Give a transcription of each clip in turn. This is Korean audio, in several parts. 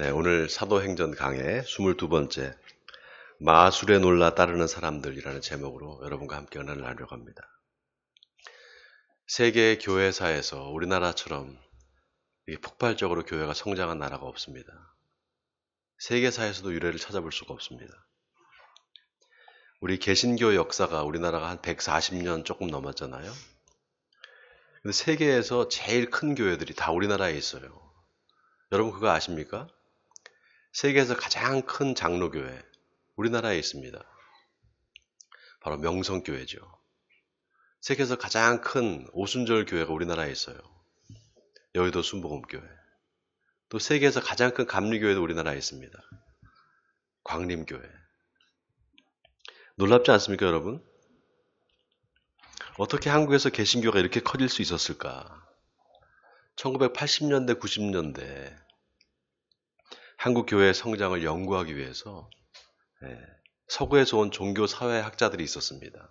네, 오늘 사도행전 강의 22번째 마술에 놀라 따르는 사람들이라는 제목으로 여러분과 함께 은혜를 나누려고 합니다. 세계 교회사에서 우리나라처럼 폭발적으로 교회가 성장한 나라가 없습니다. 세계사에서도 유례를 찾아볼 수가 없습니다. 우리 개신교 역사가 우리나라가 한 140년 조금 넘었잖아요. 근데 세계에서 제일 큰 교회들이 다 우리나라에 있어요. 여러분 그거 아십니까? 세계에서 가장 큰 장로교회 우리나라에 있습니다. 바로 명성교회죠. 세계에서 가장 큰 오순절 교회가 우리나라에 있어요. 여의도 순복음교회. 또 세계에서 가장 큰 감리교회도 우리나라에 있습니다. 광림교회. 놀랍지 않습니까, 여러분? 어떻게 한국에서 개신교가 이렇게 커질 수 있었을까? 1980년대, 90년대 한국 교회의 성장을 연구하기 위해서 서구에서 온 종교 사회학자들이 있었습니다.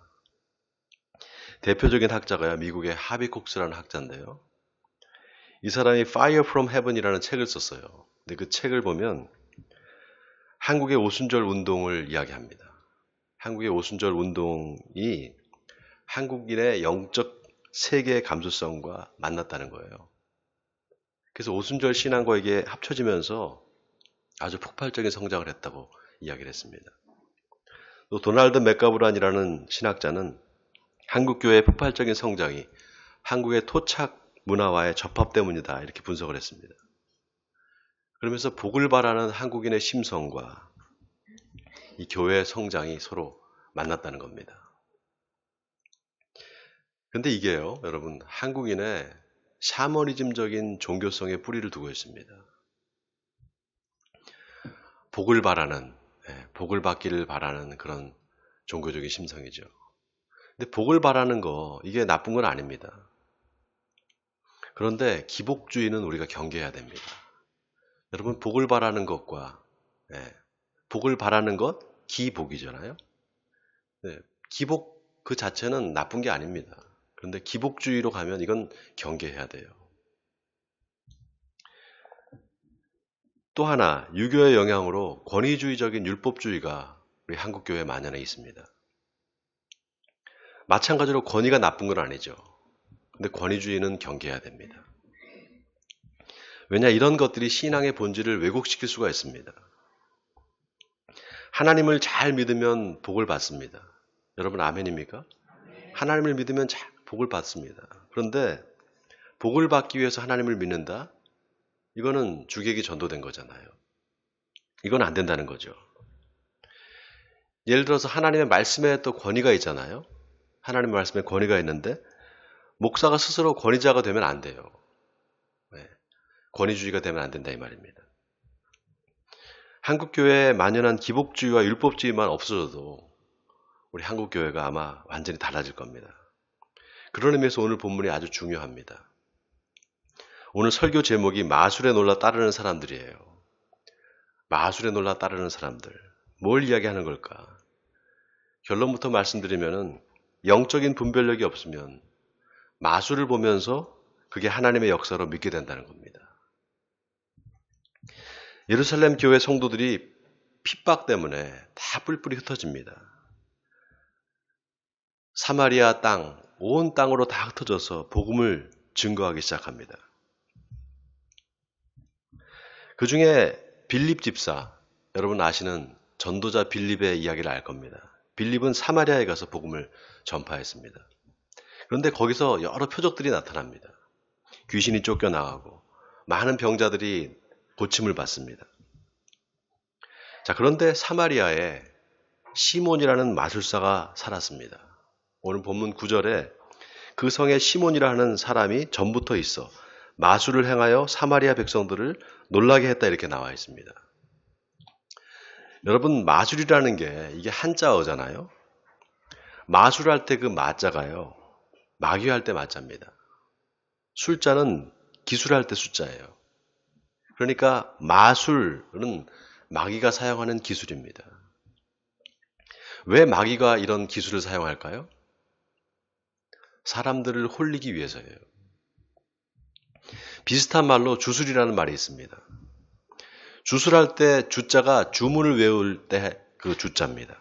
대표적인 학자가 미국의 하비콕스라는 학자인데요. 이 사람이 Fire from Heaven이라는 책을 썼어요. 근데 그 책을 보면 한국의 오순절 운동을 이야기합니다. 한국의 오순절 운동이 한국인의 영적 세계의 감수성과 만났다는 거예요. 그래서 오순절 신앙과 이게 합쳐지면서 아주 폭발적인 성장을 했다고 이야기를 했습니다. 또 도널드 맥가브란이라는 신학자는 한국교회의 폭발적인 성장이 한국의 토착 문화와의 접합 때문이다 이렇게 분석을 했습니다. 그러면서 복을 바라는 한국인의 심성과 이 교회의 성장이 서로 만났다는 겁니다. 그런데 이게요, 여러분, 한국인의 샤머니즘적인 종교성에 뿌리를 두고 있습니다. 복을 받기를 바라는 그런 종교적인 심성이죠. 근데 복을 바라는 거, 이게 나쁜 건 아닙니다. 그런데 기복주의는 우리가 경계해야 됩니다. 여러분, 복을 바라는 것과, 복을 바라는 것, 기복이잖아요. 기복 그 자체는 나쁜 게 아닙니다. 그런데 기복주의로 가면 이건 경계해야 돼요. 또 하나, 유교의 영향으로 권위주의적인 율법주의가 우리 한국교회에 만연해 있습니다. 마찬가지로 권위가 나쁜 건 아니죠. 근데 권위주의는 경계해야 됩니다. 왜냐, 이런 것들이 신앙의 본질을 왜곡시킬 수가 있습니다. 하나님을 잘 믿으면 복을 받습니다. 여러분 아멘입니까? 하나님을 믿으면 복을 받습니다. 그런데 복을 받기 위해서 하나님을 믿는다? 이거는 주객이 전도된 거잖아요. 이건 안 된다는 거죠. 예를 들어서 하나님의 말씀에 또 권위가 있잖아요. 하나님의 말씀에 권위가 있는데 목사가 스스로 권위자가 되면 안 돼요. 권위주의가 되면 안 된다 이 말입니다. 한국교회에 만연한 기복주의와 율법주의만 없어져도 우리 한국교회가 아마 완전히 달라질 겁니다. 그런 의미에서 오늘 본문이 아주 중요합니다. 오늘 설교 제목이 마술에 놀라 따르는 사람들이에요. 마술에 놀라 따르는 사람들. 뭘 이야기하는 걸까? 결론부터 말씀드리면은 영적인 분별력이 없으면 마술을 보면서 그게 하나님의 역사로 믿게 된다는 겁니다. 예루살렘 교회 성도들이 핍박 때문에 다 뿔뿔이 흩어집니다. 사마리아 땅, 온 땅으로 다 흩어져서 복음을 증거하기 시작합니다. 그 중에 빌립 집사, 여러분 아시는 전도자 빌립의 이야기를 알 겁니다. 빌립은 사마리아에 가서 복음을 전파했습니다. 그런데 거기서 여러 표적들이 나타납니다. 귀신이 쫓겨나가고 많은 병자들이 고침을 받습니다. 자, 그런데 사마리아에 시몬이라는 마술사가 살았습니다. 오늘 본문 9절에 그 성에 시몬이라는 사람이 전부터 있어 마술을 행하여 사마리아 백성들을 놀라게 했다 이렇게 나와 있습니다. 여러분 마술이라는 게 이게 한자어잖아요. 마술할 때 그 마자가요. 마귀할 때 마자입니다. 술자는 기술할 때 숫자예요. 그러니까 마술은 마귀가 사용하는 기술입니다. 왜 마귀가 이런 기술을 사용할까요? 사람들을 홀리기 위해서예요. 비슷한 말로 주술이라는 말이 있습니다. 주술할 때 주자가 주문을 외울 때 그 주자입니다.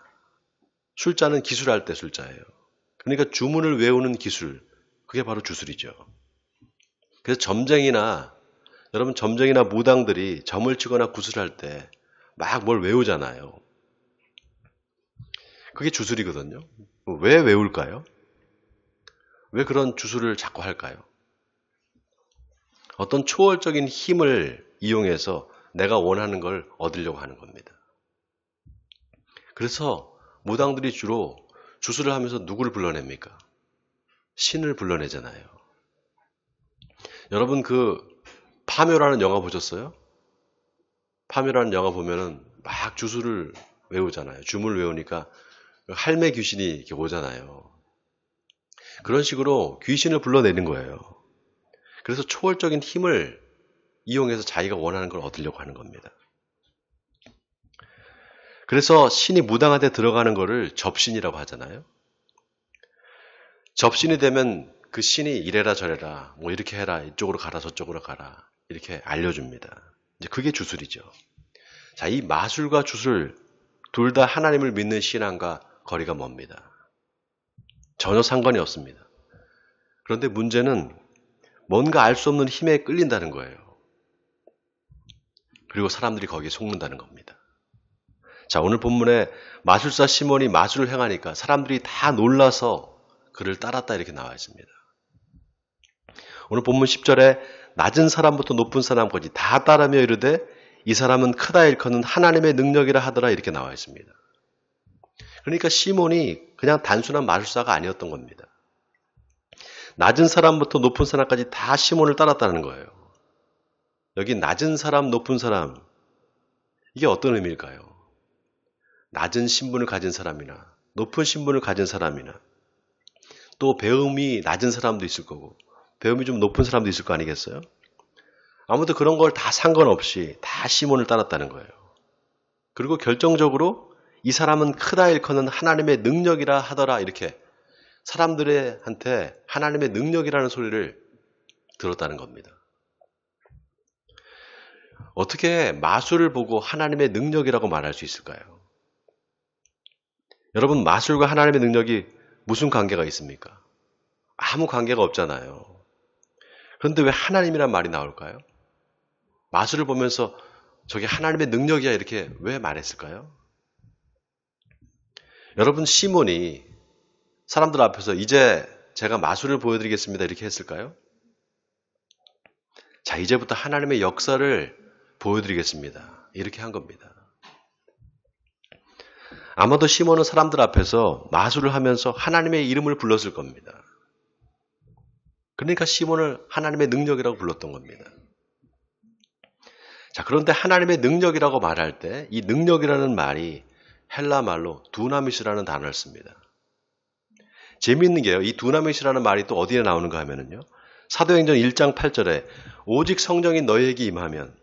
술자는 기술할 때 술자예요. 그러니까 주문을 외우는 기술, 그게 바로 주술이죠. 그래서 여러분 점쟁이나 무당들이 점을 치거나 구슬할 때 막 뭘 외우잖아요. 그게 주술이거든요. 왜 외울까요? 왜 그런 주술을 자꾸 할까요? 어떤 초월적인 힘을 이용해서 내가 원하는 걸 얻으려고 하는 겁니다. 그래서 무당들이 주로 주술을 하면서 누구를 불러냅니까? 신을 불러내잖아요. 여러분 파묘라는 영화 보셨어요? 파묘라는 영화 보면은 막 주술을 외우잖아요. 주문을 외우니까 할매 귀신이 이렇게 오잖아요. 그런 식으로 귀신을 불러내는 거예요. 그래서 초월적인 힘을 이용해서 자기가 원하는 걸 얻으려고 하는 겁니다. 그래서 신이 무당한테 들어가는 거를 접신이라고 하잖아요. 접신이 되면 그 신이 이래라 저래라, 뭐 이렇게 해라, 이쪽으로 가라 저쪽으로 가라 이렇게 알려줍니다. 이제 그게 주술이죠. 자, 이 마술과 주술 둘 다 하나님을 믿는 신앙과 거리가 멉니다. 전혀 상관이 없습니다. 그런데 문제는 뭔가 알 수 없는 힘에 끌린다는 거예요. 그리고 사람들이 거기에 속는다는 겁니다. 자, 오늘 본문에 마술사 시몬이 마술을 행하니까 사람들이 다 놀라서 그를 따랐다 이렇게 나와 있습니다. 오늘 본문 10절에 낮은 사람부터 높은 사람까지 다 따르며 이르되 이 사람은 크다 일컫는 하나님의 능력이라 하더라 이렇게 나와 있습니다. 그러니까 시몬이 그냥 단순한 마술사가 아니었던 겁니다. 낮은 사람부터 높은 사람까지 다 시몬을 따랐다는 거예요. 여기 낮은 사람, 높은 사람, 이게 어떤 의미일까요? 낮은 신분을 가진 사람이나 높은 신분을 가진 사람이나 또 배움이 낮은 사람도 있을 거고 배움이 좀 높은 사람도 있을 거 아니겠어요? 아무튼 그런 걸 다 상관없이 다 시몬을 따랐다는 거예요. 그리고 결정적으로 이 사람은 크다 일컫는 하나님의 능력이라 하더라 이렇게 사람들한테 하나님의 능력이라는 소리를 들었다는 겁니다. 어떻게 마술을 보고 하나님의 능력이라고 말할 수 있을까요? 여러분, 마술과 하나님의 능력이 무슨 관계가 있습니까? 아무 관계가 없잖아요. 그런데 왜 하나님이란 말이 나올까요? 마술을 보면서 저게 하나님의 능력이야 이렇게 왜 말했을까요? 여러분, 시몬이 사람들 앞에서 이제 제가 마술을 보여드리겠습니다 이렇게 했을까요? 자, 이제부터 하나님의 역사를 보여드리겠습니다 이렇게 한 겁니다. 아마도 시몬은 사람들 앞에서 마술을 하면서 하나님의 이름을 불렀을 겁니다. 그러니까 시몬을 하나님의 능력이라고 불렀던 겁니다. 자, 그런데 하나님의 능력이라고 말할 때 이 능력이라는 말이 헬라 말로 두나미스라는 단어를 씁니다. 재미있는 게요. 이 두나미스라는 말이 또 어디에 나오는가 하면은요. 사도행전 1장 8절에 오직 성령이 너희에게 임하면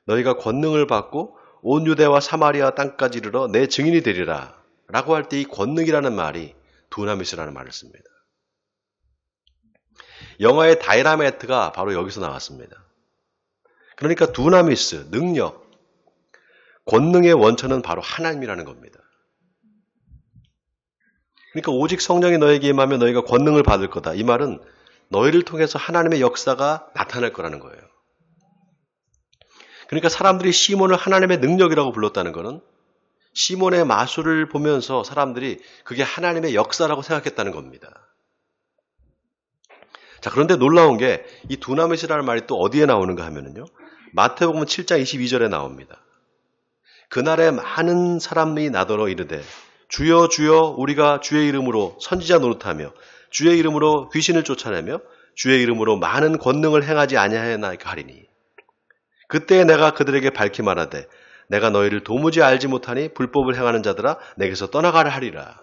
너희가 권능을 받고 온 유대와 사마리아 땅까지 이르러 내 증인이 되리라 라고 할 때 이 권능이라는 말이 두나미스라는 말을 씁니다. 영화의 다이나마이트가 바로 여기서 나왔습니다. 그러니까 두나미스, 능력, 권능의 원천은 바로 하나님이라는 겁니다. 그러니까 오직 성령이 너에게 임하면 너희가 권능을 받을 거다. 이 말은 너희를 통해서 하나님의 역사가 나타날 거라는 거예요. 그러니까 사람들이 시몬을 하나님의 능력이라고 불렀다는 것은 시몬의 마술을 보면서 사람들이 그게 하나님의 역사라고 생각했다는 겁니다. 자, 그런데 놀라운 게 이 두나미스라는 말이 또 어디에 나오는가 하면은요. 마태복음 7장 22절에 나옵니다. 그날에 많은 사람이 나더러 이르되 주여 주여 우리가 주의 이름으로 선지자 노릇하며 주의 이름으로 귀신을 쫓아내며 주의 이름으로 많은 권능을 행하지 아니하였나이까 하리니 그때 내가 그들에게 밝히 말하되 내가 너희를 도무지 알지 못하니 불법을 행하는 자들아 내게서 떠나가라 하리라.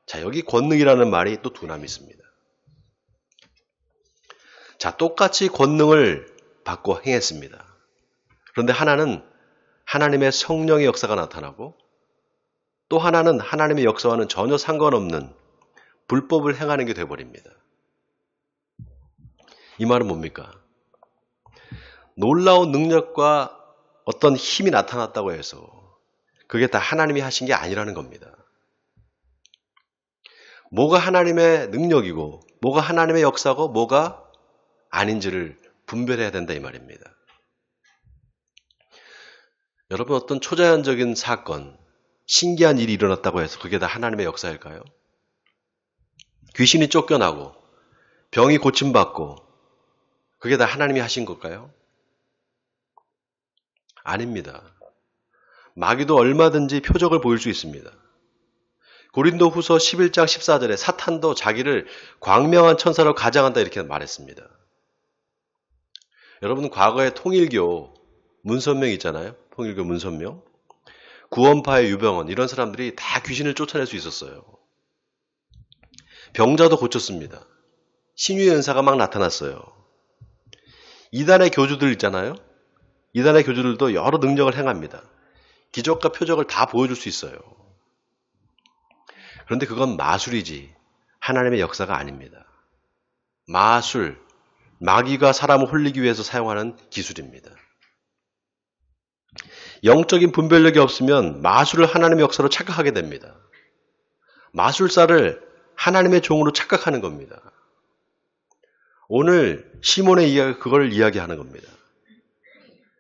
자, 여기 권능이라는 말이 또 두나미스입니다. 자, 똑같이 권능을 받고 행했습니다. 그런데 하나는 하나님의 성령의 역사가 나타나고 또 하나는 하나님의 역사와는 전혀 상관없는 불법을 행하는 게 되어버립니다. 이 말은 뭡니까? 놀라운 능력과 어떤 힘이 나타났다고 해서 그게 다 하나님이 하신 게 아니라는 겁니다. 뭐가 하나님의 능력이고 뭐가 하나님의 역사고 뭐가 아닌지를 분별해야 된다 이 말입니다. 여러분 어떤 초자연적인 사건, 신기한 일이 일어났다고 해서 그게 다 하나님의 역사일까요? 귀신이 쫓겨나고 병이 고침받고 그게 다 하나님이 하신 걸까요? 아닙니다. 마귀도 얼마든지 표적을 보일 수 있습니다. 고린도후서 11장 14절에 사탄도 자기를 광명한 천사로 가장한다 이렇게 말했습니다. 여러분 과거에 통일교 문선명 있잖아요. 통일교 문선명. 구원파의 유병원 이런 사람들이 다 귀신을 쫓아낼 수 있었어요. 병자도 고쳤습니다. 신유의 은사가 막 나타났어요. 이단의 교주들 있잖아요. 이단의 교주들도 여러 능력을 행합니다. 기적과 표적을 다 보여줄 수 있어요. 그런데 그건 마술이지 하나님의 역사가 아닙니다. 마술, 마귀가 사람을 홀리기 위해서 사용하는 기술입니다. 영적인 분별력이 없으면 마술을 하나님의 역사로 착각하게 됩니다. 마술사를 하나님의 종으로 착각하는 겁니다. 오늘 시몬의 이야기가 그걸 이야기하는 겁니다.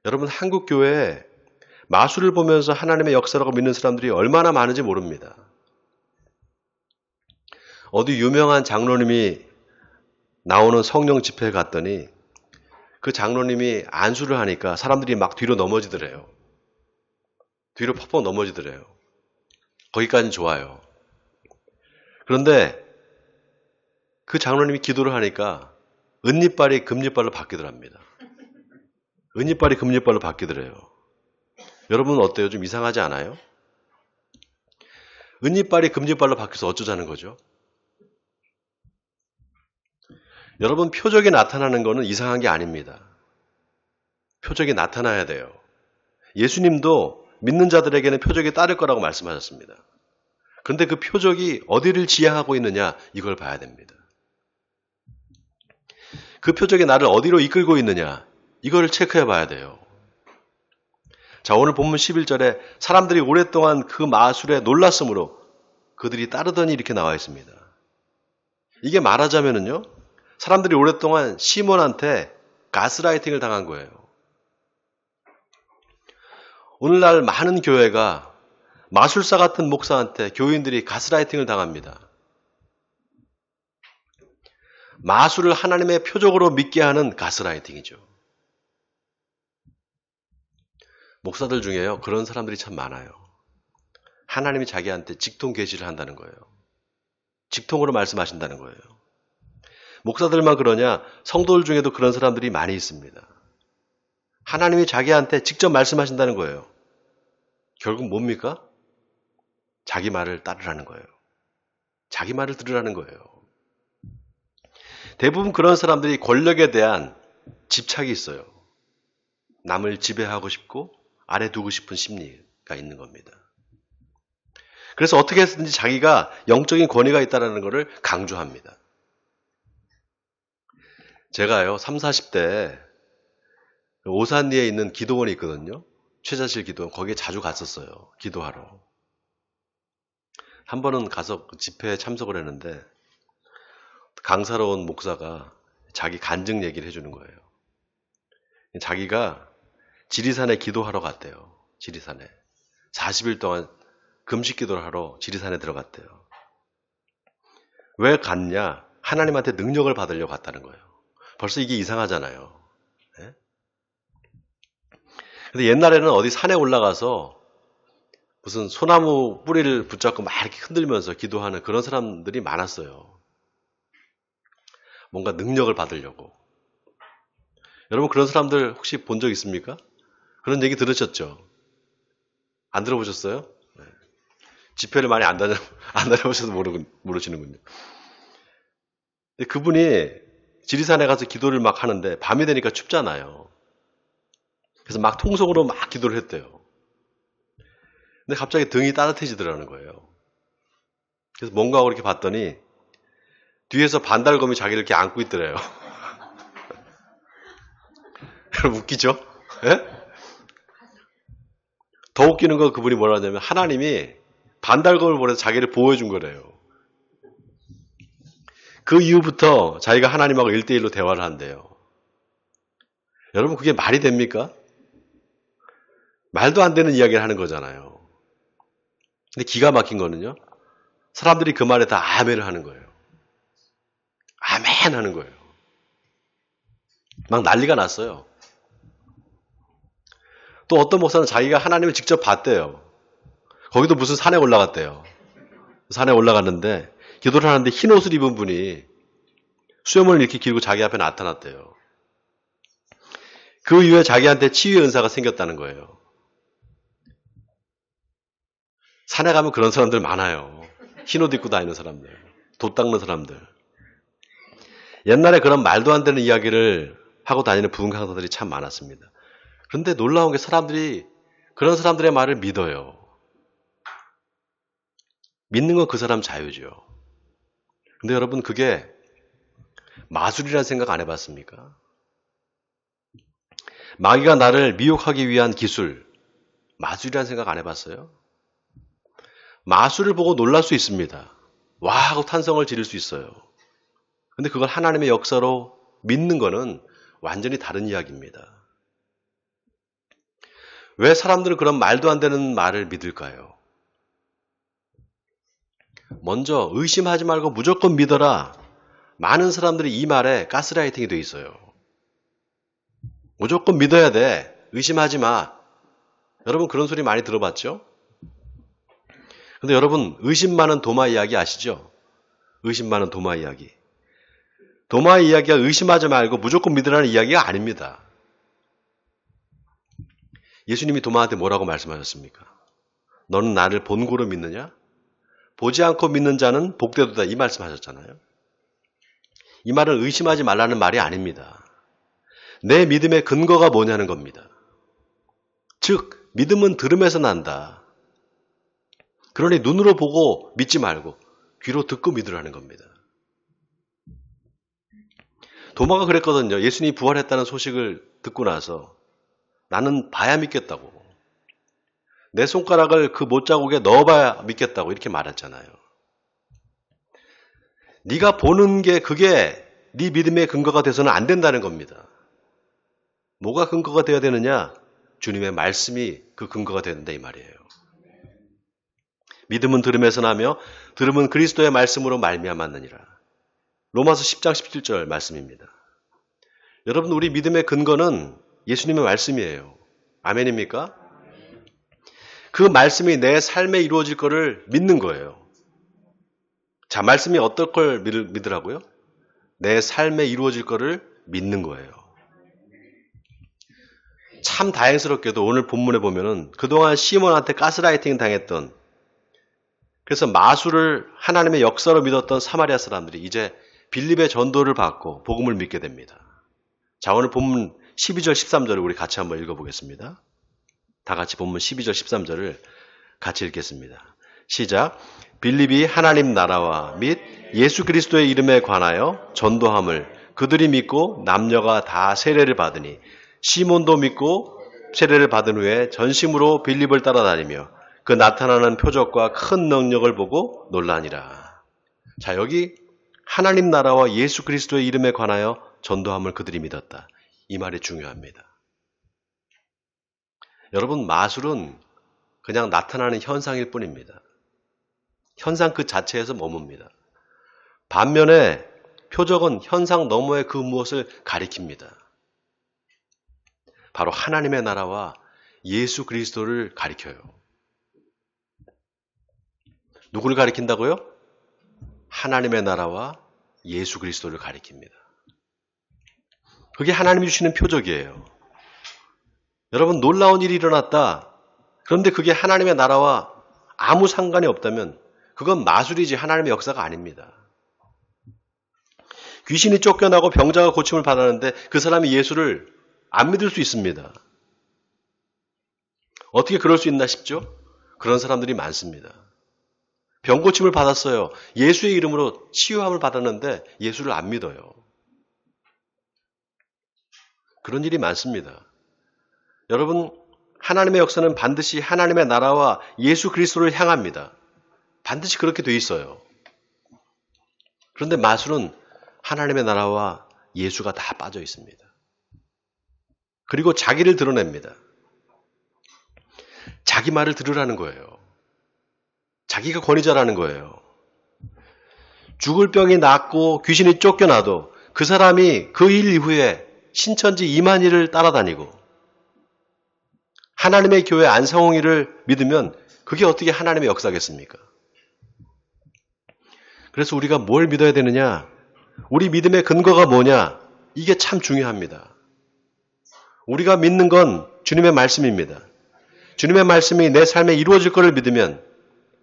여러분 한국 교회에 마술을 보면서 하나님의 역사라고 믿는 사람들이 얼마나 많은지 모릅니다. 어디 유명한 장로님이 나오는 성령 집회에 갔더니 그 장로님이 안수를 하니까 사람들이 막 뒤로 넘어지더래요. 뒤로 퍽퍽 넘어지더래요. 거기까지는 좋아요. 그런데 그 장로님이 기도를 하니까 은이빨이 금이빨로 바뀌더랍니다. 은이빨이 금이빨로 바뀌더래요. 여러분 어때요? 좀 이상하지 않아요? 은이빨이 금이빨로 바뀌어서 어쩌자는 거죠? 여러분 표적이 나타나는 것은 이상한 게 아닙니다. 표적이 나타나야 돼요. 예수님도 믿는 자들에게는 표적이 따를 거라고 말씀하셨습니다. 그런데 그 표적이 어디를 지향하고 있느냐 이걸 봐야 됩니다. 그 표적이 나를 어디로 이끌고 있느냐 이걸 체크해 봐야 돼요. 자 오늘 본문 11절에 사람들이 오랫동안 그 마술에 놀랐으므로 그들이 따르더니 이렇게 나와 있습니다. 이게 말하자면은요. 사람들이 오랫동안 시몬한테 가스라이팅을 당한 거예요. 오늘날 많은 교회가 마술사 같은 목사한테 교인들이 가스라이팅을 당합니다. 마술을 하나님의 표적으로 믿게 하는 가스라이팅이죠. 목사들 중에요. 그런 사람들이 참 많아요. 하나님이 자기한테 직통 계시를 한다는 거예요. 직통으로 말씀하신다는 거예요. 목사들만 그러냐? 성도들 중에도 그런 사람들이 많이 있습니다. 하나님이 자기한테 직접 말씀하신다는 거예요. 결국 뭡니까? 자기 말을 따르라는 거예요. 자기 말을 들으라는 거예요. 대부분 그런 사람들이 권력에 대한 집착이 있어요. 남을 지배하고 싶고 아래 두고 싶은 심리가 있는 겁니다. 그래서 어떻게 해서든지 자기가 영적인 권위가 있다는 것을 강조합니다. 제가요 30, 40대 오산리에 있는 기도원이 있거든요. 최자실 기도원. 거기에 자주 갔었어요. 기도하러. 한 번은 가서 집회에 참석을 했는데 강사로 온 목사가 자기 간증 얘기를 해주는 거예요. 자기가 지리산에 기도하러 갔대요. 지리산에. 40일 동안 금식 기도를 하러 지리산에 들어갔대요. 왜 갔냐? 하나님한테 능력을 받으려고 갔다는 거예요. 벌써 이게 이상하잖아요. 네? 근데 옛날에는 어디 산에 올라가서 무슨 소나무 뿌리를 붙잡고 막 이렇게 흔들면서 기도하는 그런 사람들이 많았어요. 뭔가 능력을 받으려고. 여러분 그런 사람들 혹시 본 적 있습니까? 그런 얘기 들으셨죠? 안 들어보셨어요? 네. 집회를 많이 안 다녀보셔서 모르시는군요. 근데 그분이 지리산에 가서 기도를 막 하는데 밤이 되니까 춥잖아요. 그래서 막 통성으로 막 기도를 했대요. 근데 갑자기 등이 따뜻해지더라는 거예요. 그래서 뭔가 하고 이렇게 봤더니 뒤에서 반달곰이 자기를 이렇게 안고 있더래요. 여러분 웃기죠? 예? 더 웃기는 건 그분이 뭐라 하냐면 하나님이 반달검을 보내서 자기를 보호해 준 거래요. 그 이후부터 자기가 하나님하고 1대1로 대화를 한대요. 여러분 그게 말이 됩니까? 말도 안 되는 이야기를 하는 거잖아요. 근데 기가 막힌 거는요. 사람들이 그 말에 다 아멘을 하는 거예요. 아멘 하는 거예요. 막 난리가 났어요. 또 어떤 목사는 자기가 하나님을 직접 봤대요. 거기도 무슨 산에 올라갔대요. 산에 올라갔는데 기도를 하는데 흰 옷을 입은 분이 수염을 이렇게 길고 자기 앞에 나타났대요. 그 이후에 자기한테 치유의 은사가 생겼다는 거예요. 산에 가면 그런 사람들 많아요. 흰 옷 입고 다니는 사람들, 돛 닦는 사람들. 옛날에 그런 말도 안 되는 이야기를 하고 다니는 부흥 강사들이 참 많았습니다. 그런데 놀라운 게 사람들이 그런 사람들의 말을 믿어요. 믿는 건 그 사람 자유죠. 근데 여러분 그게 마술이라는 생각 안 해봤습니까? 마귀가 나를 미혹하기 위한 기술, 마술이라는 생각 안 해봤어요? 마술을 보고 놀랄 수 있습니다. 와 하고 탄성을 지를 수 있어요. 근데 그걸 하나님의 역사로 믿는 거는 완전히 다른 이야기입니다. 왜 사람들은 그런 말도 안 되는 말을 믿을까요? 먼저 의심하지 말고 무조건 믿어라. 많은 사람들이 이 말에 가스라이팅이 돼 있어요. 무조건 믿어야 돼. 의심하지 마. 여러분 그런 소리 많이 들어봤죠? 근데 여러분 의심 많은 도마 이야기 아시죠? 의심 많은 도마 이야기. 도마 이야기가 의심하지 말고 무조건 믿으라는 이야기가 아닙니다. 예수님이 도마한테 뭐라고 말씀하셨습니까? 너는 나를 본고로 믿느냐? 보지 않고 믿는 자는 복되도다 이 말씀하셨잖아요. 이 말은 의심하지 말라는 말이 아닙니다. 내 믿음의 근거가 뭐냐는 겁니다. 즉 믿음은 들음에서 난다. 그러니 눈으로 보고 믿지 말고 귀로 듣고 믿으라는 겁니다. 도마가 그랬거든요. 예수님이 부활했다는 소식을 듣고 나서 나는 봐야 믿겠다고. 내 손가락을 그 못자국에 넣어봐야 믿겠다고 이렇게 말했잖아요. 네가 보는 게 그게 네 믿음의 근거가 돼서는 안 된다는 겁니다. 뭐가 근거가 되어야 되느냐? 주님의 말씀이 그 근거가 된다 이 말이에요. 믿음은 들음에서 나며 들음은 그리스도의 말씀으로 말미암았느니라. 로마서 10장 17절 말씀입니다. 여러분 우리 믿음의 근거는 예수님의 말씀이에요. 아멘입니까? 그 말씀이 내 삶에 이루어질 것을 믿는 거예요. 자, 말씀이 어떨 걸 믿으라고요? 내 삶에 이루어질 것을 믿는 거예요. 참 다행스럽게도 오늘 본문에 보면은 그동안 시몬한테 가스라이팅 당했던 그래서 마술을 하나님의 역사로 믿었던 사마리아 사람들이 이제 빌립의 전도를 받고 복음을 믿게 됩니다. 자, 오늘 본문 12절 13절을 우리 같이 한번 읽어보겠습니다. 다 같이 본문 12절 13절을 같이 읽겠습니다. 시작. 빌립이 하나님 나라와 및 예수 그리스도의 이름에 관하여 전도함을 그들이 믿고 남녀가 다 세례를 받으니 시몬도 믿고 세례를 받은 후에 전심으로 빌립을 따라다니며 그 나타나는 표적과 큰 능력을 보고 놀라니라. 자, 여기 하나님 나라와 예수 그리스도의 이름에 관하여 전도함을 그들이 믿었다. 이 말이 중요합니다. 여러분 마술은 그냥 나타나는 현상일 뿐입니다. 현상 그 자체에서 머뭅니다. 반면에 표적은 현상 너머의 그 무엇을 가리킵니다. 바로 하나님의 나라와 예수 그리스도를 가리켜요. 누구를 가리킨다고요? 하나님의 나라와 예수 그리스도를 가리킵니다. 그게 하나님이 주시는 표적이에요. 여러분 놀라운 일이 일어났다. 그런데 그게 하나님의 나라와 아무 상관이 없다면 그건 마술이지 하나님의 역사가 아닙니다. 귀신이 쫓겨나고 병자가 고침을 받았는데 그 사람이 예수를 안 믿을 수 있습니다. 어떻게 그럴 수 있나 싶죠? 그런 사람들이 많습니다. 병 고침을 받았어요. 예수의 이름으로 치유함을 받았는데 예수를 안 믿어요. 그런 일이 많습니다. 여러분 하나님의 역사는 반드시 하나님의 나라와 예수 그리스도를 향합니다. 반드시 그렇게 돼 있어요. 그런데 마술은 하나님의 나라와 예수가 다 빠져 있습니다. 그리고 자기를 드러냅니다. 자기 말을 들으라는 거예요. 자기가 권위자라는 거예요. 죽을 병이 낫고 귀신이 쫓겨나도 그 사람이 그 일 이후에 신천지 이만희를 따라다니고 하나님의 교회 안상홍이를 믿으면 그게 어떻게 하나님의 역사겠습니까? 그래서 우리가 뭘 믿어야 되느냐? 우리 믿음의 근거가 뭐냐? 이게 참 중요합니다. 우리가 믿는 건 주님의 말씀입니다. 주님의 말씀이 내 삶에 이루어질 것을 믿으면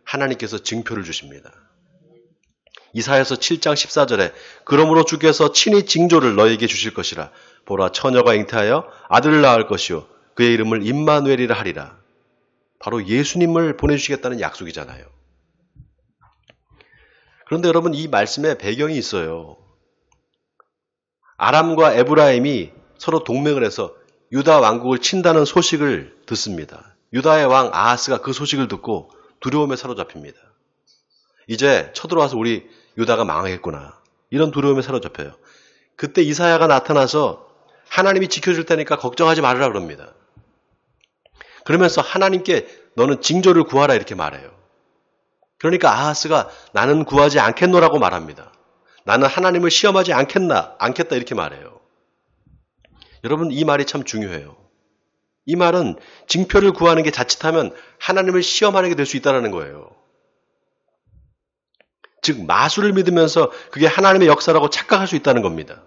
하나님께서 증표를 주십니다. 이사야서 7장 14절에 그러므로 주께서 친히 징조를 너에게 주실 것이라. 보라 처녀가 잉태하여 아들을 낳을 것이요 그의 이름을 임마누엘이라 하리라. 바로 예수님을 보내주시겠다는 약속이잖아요. 그런데 여러분 이 말씀에 배경이 있어요. 아람과 에브라임이 서로 동맹을 해서 유다 왕국을 친다는 소식을 듣습니다. 유다의 왕 아하스가 그 소식을 듣고 두려움에 사로잡힙니다. 이제 쳐들어와서 우리 유다가 망하겠구나. 이런 두려움에 사로잡혀요. 그때 이사야가 나타나서 하나님이 지켜줄 테니까 걱정하지 말으라 그럽니다. 그러면서 하나님께 너는 징조를 구하라 이렇게 말해요. 그러니까 아하스가 나는 구하지 않겠노라고 말합니다. 나는 하나님을 시험하지 않겠다 이렇게 말해요. 여러분 이 말이 참 중요해요. 이 말은 징표를 구하는 게 자칫하면 하나님을 시험하는 게 될 수 있다는 거예요. 즉 마술을 믿으면서 그게 하나님의 역사라고 착각할 수 있다는 겁니다.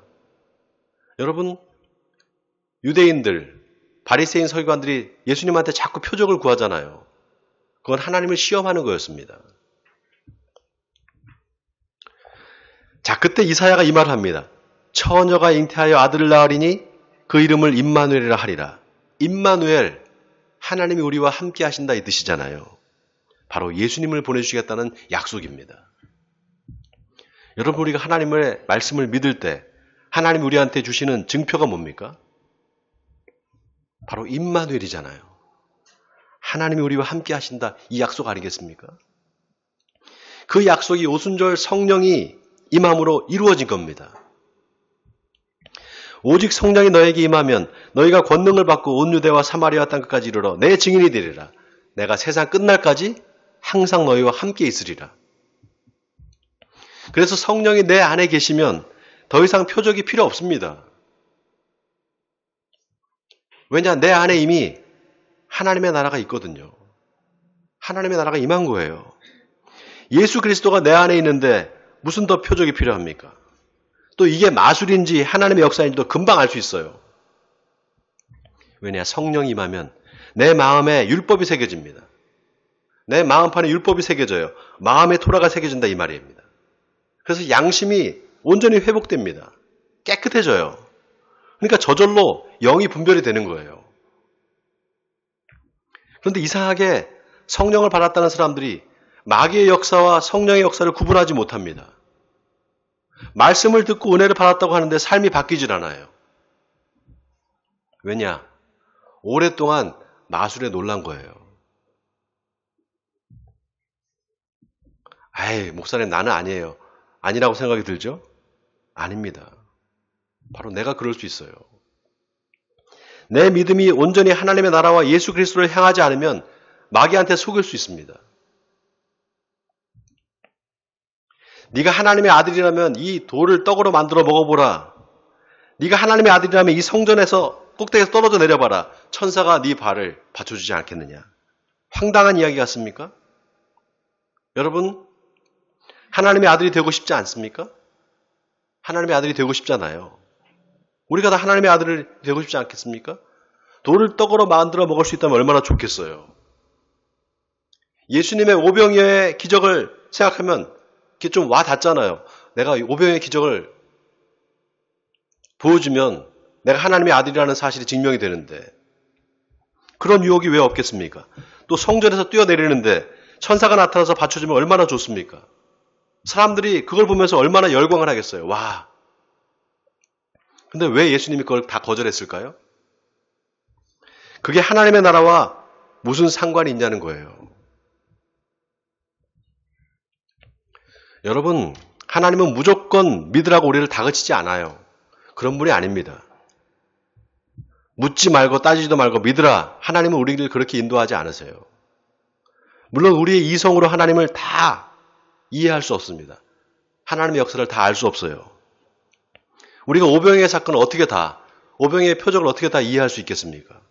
여러분 유대인들, 바리새인 서기관들이 예수님한테 자꾸 표적을 구하잖아요. 그건 하나님을 시험하는 거였습니다. 자, 그때 이사야가 이 말을 합니다. 처녀가 잉태하여 아들을 낳으리니 그 이름을 임마누엘이라 하리라. 임마누엘, 하나님이 우리와 함께 하신다 이 뜻이잖아요. 바로 예수님을 보내주시겠다는 약속입니다. 여러분 우리가 하나님의 말씀을 믿을 때 하나님이 우리한테 주시는 증표가 뭡니까? 바로 임마누엘이잖아요. 하나님이 우리와 함께 하신다 이 약속 아니겠습니까? 그 약속이 오순절 성령이 임함으로 이루어진 겁니다. 오직 성령이 너에게 임하면 너희가 권능을 받고 온 유대와 사마리아 땅끝까지 이르러 내 증인이 되리라. 내가 세상 끝날까지 항상 너희와 함께 있으리라. 그래서 성령이 내 안에 계시면 더 이상 표적이 필요 없습니다. 왜냐? 내 안에 이미 하나님의 나라가 있거든요. 하나님의 나라가 임한 거예요. 예수 그리스도가 내 안에 있는데 무슨 더 표적이 필요합니까? 또 이게 마술인지 하나님의 역사인지도 금방 알 수 있어요. 왜냐? 성령이 임하면 내 마음에 율법이 새겨집니다. 내 마음판에 율법이 새겨져요. 마음의 토라가 새겨진다 이 말입니다. 그래서 양심이 온전히 회복됩니다. 깨끗해져요. 그러니까 저절로 영이 분별이 되는 거예요. 그런데 이상하게 성령을 받았다는 사람들이 마귀의 역사와 성령의 역사를 구분하지 못합니다. 말씀을 듣고 은혜를 받았다고 하는데 삶이 바뀌질 않아요. 왜냐? 오랫동안 마술에 놀란 거예요. 아이, 목사님 나는 아니에요. 아니라고 생각이 들죠? 아닙니다. 바로 내가 그럴 수 있어요. 내 믿음이 온전히 하나님의 나라와 예수 그리스도를 향하지 않으면 마귀한테 속일 수 있습니다. 네가 하나님의 아들이라면 이 돌을 떡으로 만들어 먹어보라. 네가 하나님의 아들이라면 이 성전에서 꼭대기에서 떨어져 내려봐라. 천사가 네 발을 받쳐주지 않겠느냐. 황당한 이야기 같습니까? 여러분 하나님의 아들이 되고 싶지 않습니까? 하나님의 아들이 되고 싶잖아요. 우리가 다 하나님의 아들이 되고 싶지 않겠습니까? 돌을 떡으로 만들어 먹을 수 있다면 얼마나 좋겠어요. 예수님의 오병이어의 기적을 생각하면 이게 좀 와 닿잖아요. 내가 오병이어의 기적을 보여주면 내가 하나님의 아들이라는 사실이 증명이 되는데 그런 유혹이 왜 없겠습니까? 또 성전에서 뛰어내리는데 천사가 나타나서 받쳐주면 얼마나 좋습니까? 사람들이 그걸 보면서 얼마나 열광을 하겠어요. 와. 근데 왜 예수님이 그걸 다 거절했을까요? 그게 하나님의 나라와 무슨 상관이 있냐는 거예요. 여러분, 하나님은 무조건 믿으라고 우리를 다그치지 않아요. 그런 분이 아닙니다. 묻지 말고 따지지도 말고 믿으라. 하나님은 우리를 그렇게 인도하지 않으세요. 물론 우리의 이성으로 하나님을 다 이해할 수 없습니다. 하나님의 역사를 다 알 수 없어요. 우리가 오병이의 사건을 오병이의 표적을 어떻게 다 이해할 수 있겠습니까?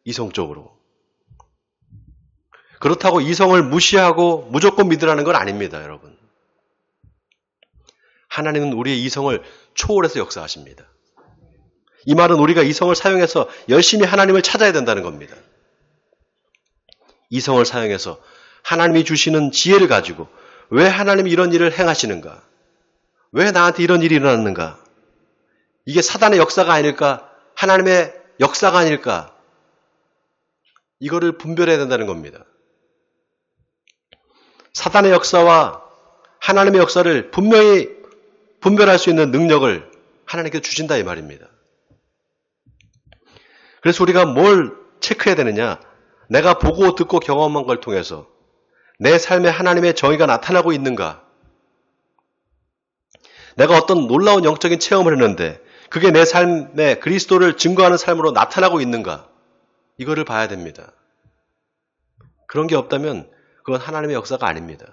이성적으로. 그렇다고 이성을 무시하고 무조건 믿으라는 건 아닙니다, 여러분. 하나님은 우리의 이성을 초월해서 역사하십니다. 이 말은 우리가 이성을 사용해서 열심히 하나님을 찾아야 된다는 겁니다. 이성을 사용해서 하나님이 주시는 지혜를 가지고 왜 하나님이 이런 일을 행하시는가? 왜 나한테 이런 일이 일어났는가? 이게 사단의 역사가 아닐까? 하나님의 역사가 아닐까? 이거를 분별해야 된다는 겁니다. 사단의 역사와 하나님의 역사를 분명히 분별할 수 있는 능력을 하나님께서 주신다 이 말입니다. 그래서 우리가 뭘 체크해야 되느냐? 내가 보고 듣고 경험한 걸 통해서 내 삶에 하나님의 정의가 나타나고 있는가? 내가 어떤 놀라운 영적인 체험을 했는데 그게 내 삶에 그리스도를 증거하는 삶으로 나타나고 있는가? 이거를 봐야 됩니다. 그런 게 없다면 그건 하나님의 역사가 아닙니다.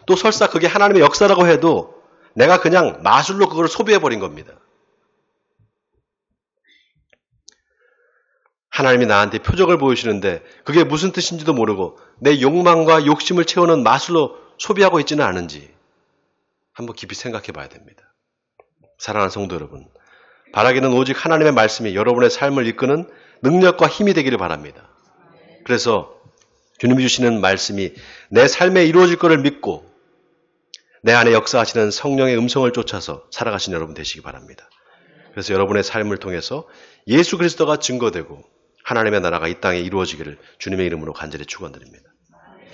또 설사 그게 하나님의 역사라고 해도 내가 그냥 마술로 그걸 소비해버린 겁니다. 하나님이 나한테 표적을 보여주시는데 그게 무슨 뜻인지도 모르고 내 욕망과 욕심을 채우는 마술로 소비하고 있지는 않은지 한번 깊이 생각해 봐야 됩니다. 사랑하는 성도 여러분, 바라기는 오직 하나님의 말씀이 여러분의 삶을 이끄는 능력과 힘이 되기를 바랍니다. 그래서 주님이 주시는 말씀이 내 삶에 이루어질 것을 믿고 내 안에 역사하시는 성령의 음성을 쫓아서 살아가신 여러분 되시기 바랍니다. 그래서 여러분의 삶을 통해서 예수 그리스도가 증거되고 하나님의 나라가 이 땅에 이루어지기를 주님의 이름으로 간절히 축원드립니다.